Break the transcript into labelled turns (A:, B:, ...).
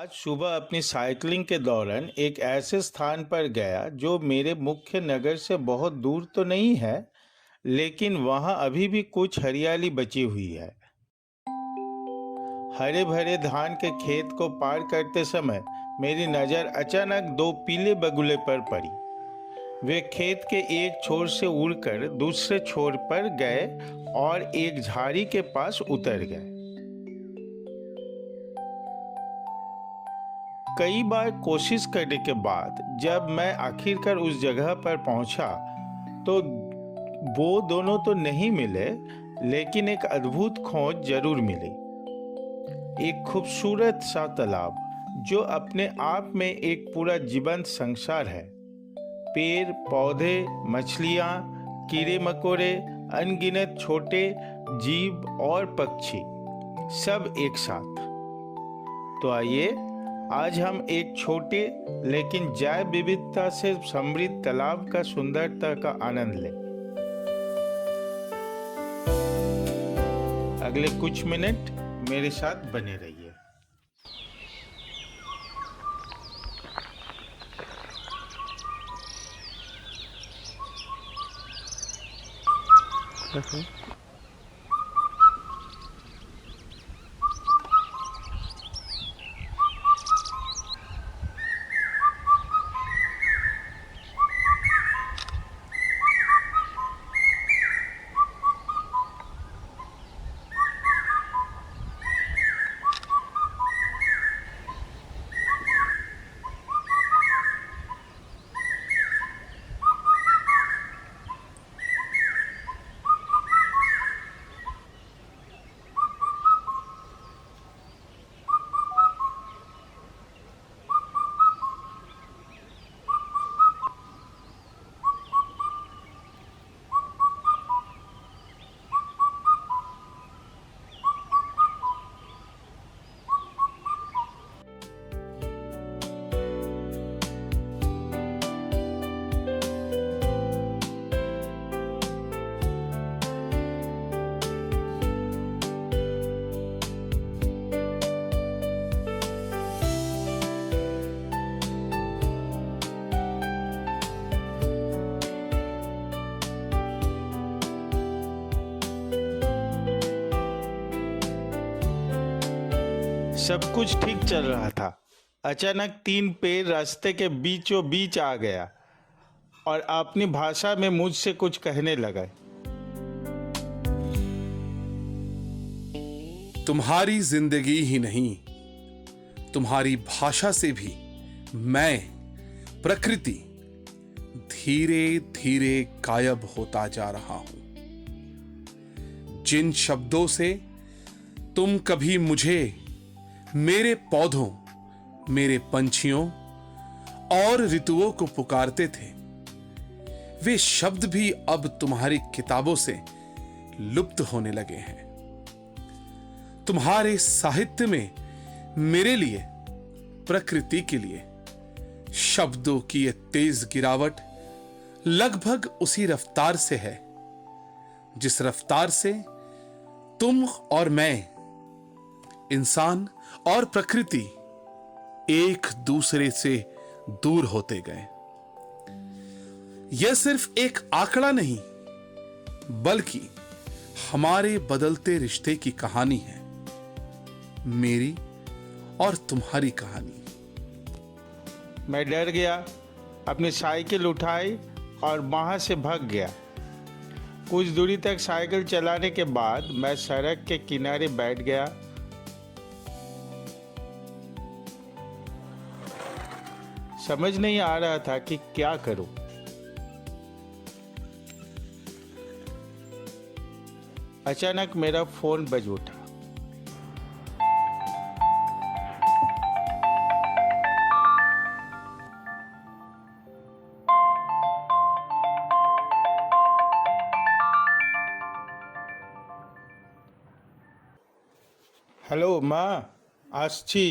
A: आज सुबह अपनी साइकिलिंग के दौरान एक ऐसे स्थान पर गया जो मेरे मुख्य नगर से बहुत दूर तो नहीं है, लेकिन वहाँ अभी भी कुछ हरियाली बची हुई है। हरे भरे धान के खेत को पार करते समय मेरी नज़र अचानक दो पीले बगुले पर पड़ी। वे खेत के एक छोर से उड़कर दूसरे छोर पर गए और एक झाड़ी के पास उतर गए। कई बार कोशिश करने के बाद जब मैं आखिरकार उस जगह पर पहुंचा, तो वो दोनों तो नहीं मिले, लेकिन एक अद्भुत खोज जरूर मिली। एक खूबसूरत सा तालाब जो अपने आप में एक पूरा जीवंत संसार है। पेड़ पौधे, मछलियाँ, कीड़े मकोड़े, अनगिनत छोटे जीव और पक्षी, सब एक साथ। तो आइए आज हम एक छोटे लेकिन जैव विविधता से समृद्ध तालाब का सुंदरता का आनंद लें। अगले कुछ मिनट मेरे साथ बने रहिए। सब कुछ ठीक चल रहा था। अचानक तीन पेड़ रास्ते के बीचों बीच आ गया और अपनी भाषा में मुझसे कुछ कहने लगा।
B: तुम्हारी जिंदगी ही नहीं, तुम्हारी भाषा से भी मैं, प्रकृति, धीरे धीरे गायब होता जा रहा हूं। जिन शब्दों से तुम कभी मुझे, मेरे पौधों, मेरे पंछियों और ऋतुओं को पुकारते थे, वे शब्द भी अब तुम्हारी किताबों से लुप्त होने लगे हैं। तुम्हारे साहित्य में मेरे लिए, प्रकृति के लिए शब्दों की ये तेज गिरावट लगभग उसी रफ्तार से है जिस रफ्तार से तुम और मैं, इंसान और प्रकृति एक दूसरे से दूर होते गए। यह सिर्फ एक आंकड़ा नहीं, बल्कि हमारे बदलते रिश्ते की कहानी है, मेरी और तुम्हारी कहानी।
A: मैं डर गया, अपनी साइकिल उठाई और वहां से भाग गया। कुछ दूरी तक साइकिल चलाने के बाद मैं सड़क के किनारे बैठ गया। समझ नहीं आ रहा था कि क्या करूं। अचानक मेरा फोन बज उठा। हेलो माँ, আসছি।